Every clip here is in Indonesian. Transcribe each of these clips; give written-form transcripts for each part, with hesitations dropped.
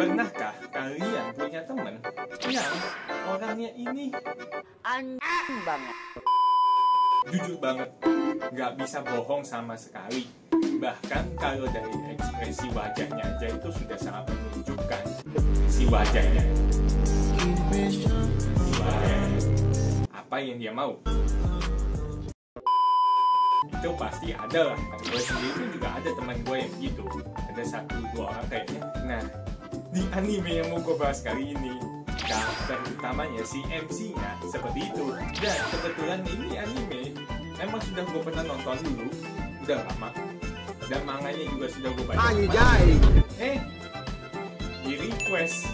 Pernahkah kalian punya temen yang orangnya ini anjing banget, jujur banget, nggak bisa bohong sama sekali. Bahkan kalau dari ekspresi wajahnya aja itu sudah sangat menunjukkan si wajahnya. Apa yang dia mau, itu pasti ada lah. Gue sendiri juga ada teman gue yang gitu, ada 1-2 orang kayaknya. Nah, di anime yang mau gue bahas kali ini, karakter utamanya si MC-nya seperti itu. Dan kebetulan ini anime emang sudah gue pernah nonton dulu, udah lama, dan manganya juga sudah gue baca. Di request,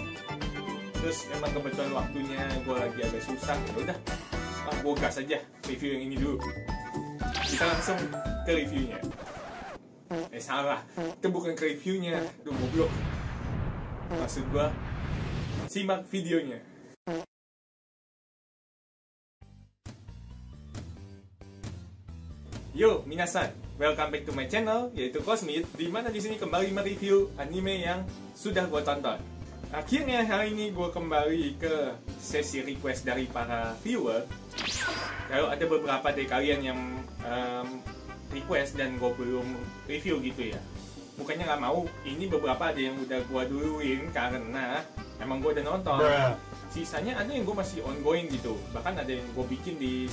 terus emang kebetulan waktunya gue lagi agak susah, ya udah, gue gas aja review yang ini dulu. Kita langsung ke reviewnya. Salah, itu bukan ke reviewnya, aduh goblok. Maksud gue, simak videonya. Yo, minasan, welcome back to my channel, yaitu Cosmid, di mana di sini kembali mereview anime yang sudah gue tonton. Akhirnya hari ini gue kembali ke sesi request dari para viewer. Kalau ada beberapa dari kalian yang request dan gue belum review gitu ya, bukannya nggak mau, ini beberapa ada yang udah gue duluin karena emang gue udah nonton. Sisanya ada yang gue masih ongoing gitu, bahkan ada yang gue bikin di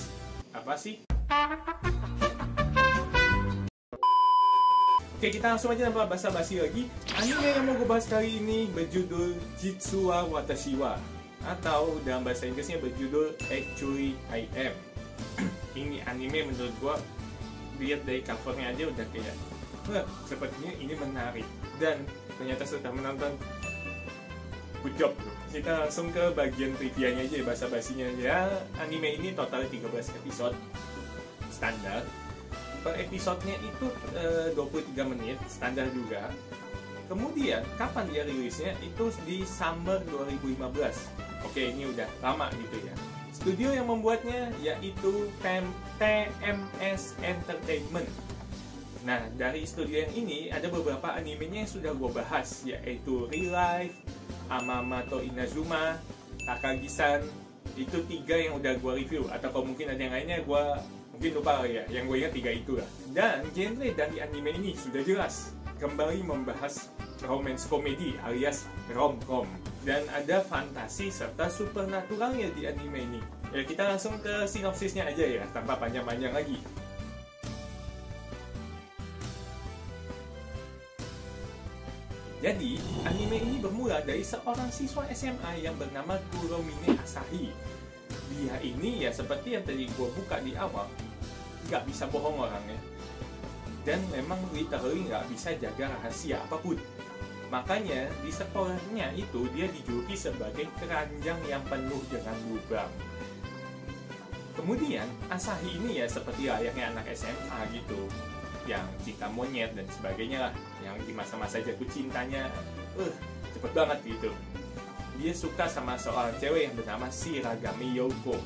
Oke, kita langsung aja tanpa basa-basi lagi. Anime yang mau gue bahas kali ini berjudul Jitsu wa Watashi wa, atau dalam bahasa Inggrisnya berjudul Actually I Am. Ini anime menurut gue, lihat dari covernya aja udah kayak sepertinya ini menarik, dan ternyata setelah menonton, good job. Kita langsung ke bagian trivia-nya aja, basa-basinya ya. Anime ini total 13 episode standar. Per episodenya itu 23 menit, standar juga. Kemudian kapan dia rilisnya? Itu di summer 2015. Oke, ini udah lama gitu ya. Studio yang membuatnya yaitu TMS Entertainment. Nah, dari studio yang ini ada beberapa animenya yang sudah gue bahas, yaitu Real Life, Amamato Inazuma, Takagi-san. Itu 3 yang udah gue review, atau kalau mungkin ada yang lainnya gue mungkin lupa ya, yang gue ingat 3 itu lah. Dan genre dari anime ini sudah jelas, kembali membahas romance komedi alias rom-com, dan ada fantasi serta supernaturalnya di anime ini. Ya, kita langsung ke sinopsisnya aja ya, tanpa panjang-panjang lagi. Jadi, anime ini bermula dari seorang siswa SMA yang bernama Kuromine Asahi. Dia ini ya seperti yang tadi gue buka di awal, nggak bisa bohong orangnya, dan memang literally nggak bisa jaga rahasia apapun. Makanya di sekolahnya itu dia dijuluki sebagai keranjang yang penuh dengan lubang. Kemudian Asahi ini ya seperti layaknya anak SMA gitu, yang cinta monyet dan sebagainya lah, yang di masa-masa jatuh cintanya cepet banget gitu. Dia suka sama seorang cewek yang bernama Shiragami Yoko.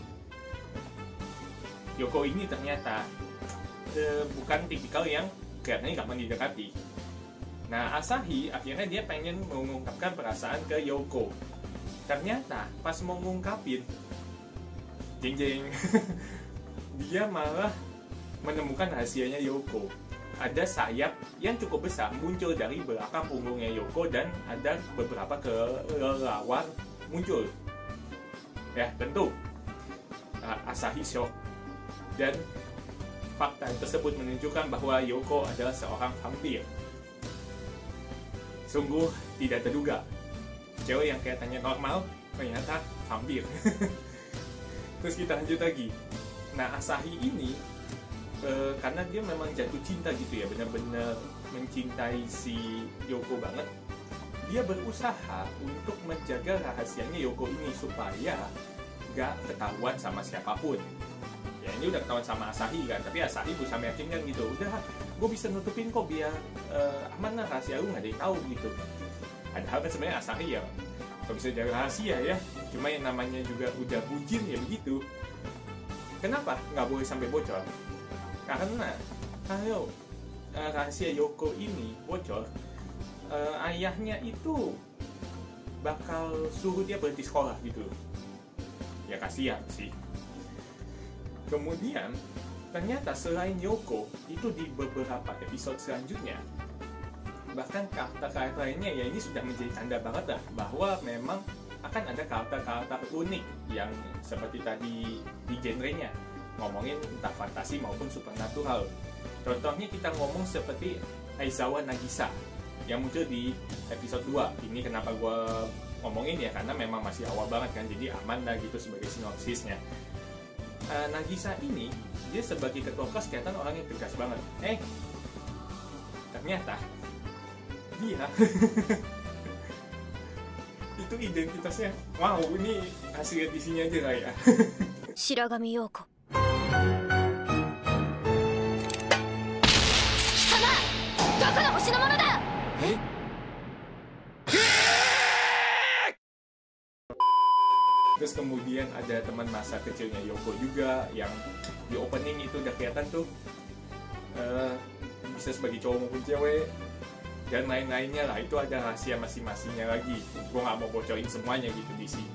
Yoko ini ternyata bukan tipikal yang kelihatannya gampang didekati. Nah, Asahi akhirnya dia pengen mengungkapkan perasaan ke Yoko. Ternyata pas mau ngungkapin, jeng-jeng, dia malah menemukan rahasianya Yoko. Ada sayap yang cukup besar muncul dari belakang punggungnya Yoko, dan ada beberapa kelelawar muncul. Ya, tentu Asahi shock, dan fakta tersebut menunjukkan bahwa Yoko adalah seorang vampir. Sungguh tidak terduga, cewek yang kelihatannya normal ternyata vampir. Terus kita lanjut lagi. Nah, Asahi ini karena dia memang jatuh cinta gitu ya, benar-benar mencintai si Yoko banget. Dia berusaha untuk menjaga rahasianya Yoko ini supaya gak ketahuan sama siapapun. Ya, ini udah ketahuan sama Asahi kan, tapi Asahi berusaha meyakinkan gitu, udah gue bisa nutupin kok biar aman lah, rahasia lu gak ada yang tahu gitu. Padahal kan sebenarnya Asahi ya gak bisa jaga rahasia ya, cuma yang namanya juga udah bucin ya begitu. Kenapa nggak boleh sampai bocor? Karena kalau rahasia Yoko ini bocor, ayahnya itu bakal suruh dia berhenti sekolah gitu. Ya kasihan sih. Kemudian ternyata selain Yoko, itu di beberapa episode selanjutnya, bahkan karakter-karakter lainnya ya ini sudah menjadi tanda banget lah bahwa memang akan ada karakter-karakter unik yang seperti tadi di genrenya, ngomongin entah fantasi maupun supernatural. Contohnya kita ngomong seperti Aizawa Nagisa yang muncul di episode 2. Ini kenapa gue ngomongin ya, karena memang masih awal banget kan, jadi aman lah gitu sebagai sinopsisnya. Nagisa ini, dia sebagai ketua kelas kelihatan orang yang tegas banget. Ternyata dia itu identitasnya, wow, ini hasil di sini aja lah ya. Shiragami Yoko. Terus kemudian ada teman masa kecilnya Yoko juga yang di opening itu udah kelihatan tuh bisa sebagai cowok maupun cewek dan lain-lainnya lah. Itu ada rahasia masing-masingnya lagi. Gue nggak mau bocorin semuanya gitu di sini.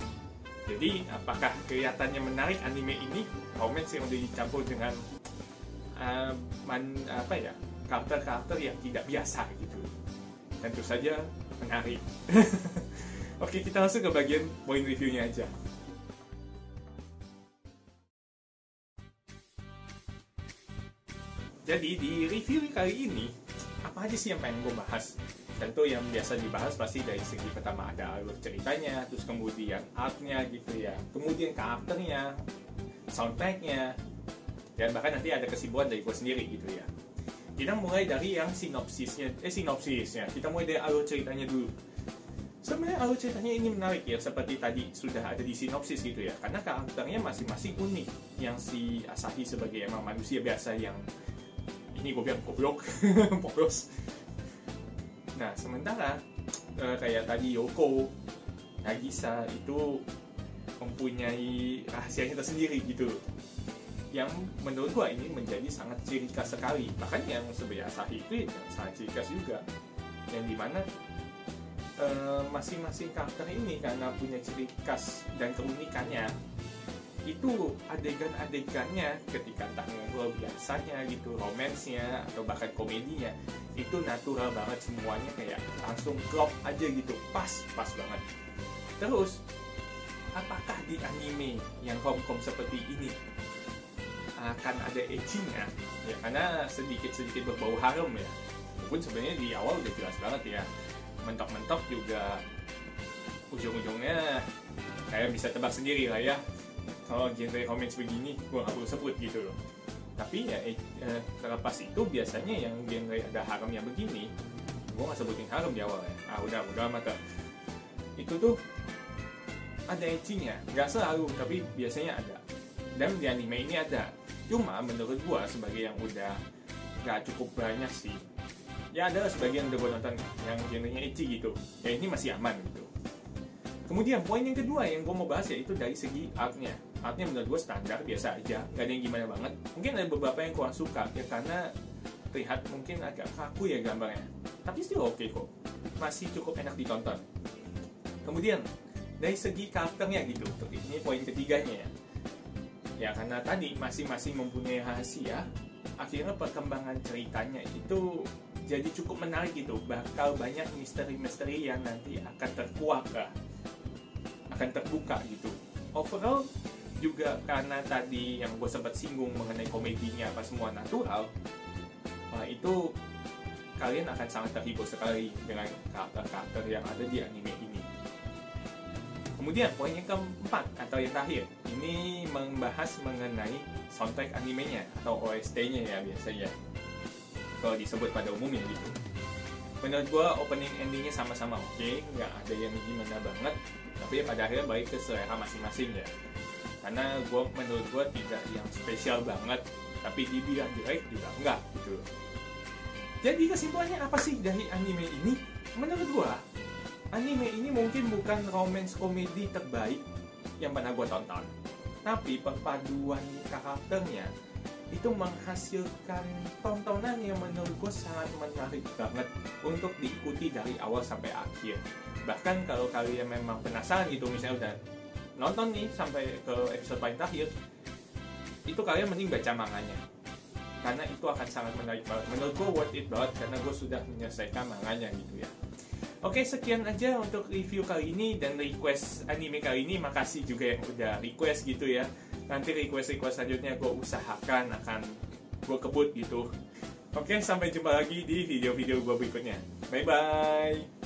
Jadi apakah kelihatannya menarik anime ini? Romance yang udah dicampur dengan karakter-karakter yang tidak biasa gitu. Tentu saja menarik. Oke, kita langsung ke bagian poin reviewnya aja. Jadi di review kali ini, apa aja sih yang pengen gue bahas? Tentu yang biasa dibahas pasti dari segi pertama ada alur ceritanya, terus kemudian artnya gitu ya, kemudian karakternya, soundtracknya, dan bahkan nanti ada kesimpulan dari gue sendiri gitu ya. Kita mulai dari yang sinopsisnya, kita mulai dari alur ceritanya dulu. Sebenarnya alur ceritanya ini menarik ya, seperti tadi sudah ada di sinopsis gitu ya, karena karakternya masing-masing unik. Yang si Asahi sebagai emang manusia biasa yang ini gue bilang goblok, polos. Nah sementara kayak tadi Yoko, Nagisa itu mempunyai rahasianya tersendiri gitu, yang menurut gue ini menjadi sangat ciri khas sekali. Bahkan yang sebenarnya Asahi itu sangat ciri khas juga, yang dimana masing-masing karakter ini karena punya ciri khas dan keunikannya, itu adegan-adegannya ketika entah ngobrol biasanya gitu, romansnya atau bahkan komedinya, itu natural banget semuanya, kayak langsung klop aja gitu, pas banget. Terus apakah di anime yang rom-com seperti ini akan ada ecchinya? Ya karena sedikit-sedikit berbau harem ya, walaupun sebenarnya di awal udah jelas banget ya, mentok-mentok juga ujung-ujungnya kayak bisa tebak sendiri lah ya. Kalau genre romance begini, gue gak perlu sebut gitu loh. Tapi ya terlepas itu biasanya yang genre ada harem yang begini, gue gak sebutin harem di awal ya. Udah amat lah. Itu tuh ada ecchinya, gak selalu, tapi biasanya ada. Dan di anime ini ada. Cuma menurut gue sebagai yang udah gak cukup banyak sih, ya ada sebagian udah gue nonton yang genrenya ecchi gitu, ya ini masih aman gitu. Kemudian poin yang kedua yang gue mau bahas yaitu dari segi artnya. Artnya menurut gue standar, biasa aja, gak ada yang gimana banget. Mungkin ada beberapa yang kurang suka ya karena terlihat mungkin agak kaku ya gambarnya, tapi still oke kok, masih cukup enak ditonton. Kemudian dari segi karakternya gitu, ini poin ketiganya ya karena tadi masing-masing mempunyai rahasia, akhirnya perkembangan ceritanya itu jadi cukup menarik gitu. Bakal banyak misteri-misteri yang nanti akan terkuak lah, akan terbuka gitu. Overall juga karena tadi yang gue sempat singgung mengenai komedinya apa semua natural, itu kalian akan sangat terhibur sekali dengan karakter-karakter yang ada di anime ini. Kemudian poin yang keempat atau yang terakhir, ini membahas mengenai soundtrack animenya atau OST-nya ya biasanya kalau disebut pada umumnya gitu. Menurut gue opening endingnya sama-sama oke, nggak ada yang gimana banget, tapi ya pada akhirnya balik ke selera masing-masing ya. Karena menurut gue tidak yang spesial banget, tapi dibilang jelek juga enggak gitu. Jadi kesimpulannya apa sih dari anime ini? Menurut gue anime ini mungkin bukan romance komedi terbaik yang pernah gue tonton, tapi perpaduan karakternya itu menghasilkan tontonan yang menurut gue sangat menarik banget untuk diikuti dari awal sampai akhir. Bahkan kalau kalian memang penasaran gitu, misalnya udah nonton nih sampai ke episode paling terakhir, itu kalian mending baca manganya, karena itu akan sangat menarik banget. Menurut gue worth it banget karena gue sudah menyelesaikan manganya gitu ya. Oke, sekian aja untuk review kali ini dan request anime kali ini. Makasih juga yang udah request gitu ya. Nanti request selanjutnya gue usahakan akan gue kebut gitu. Oke, sampai jumpa lagi di video-video gue berikutnya. Bye-bye.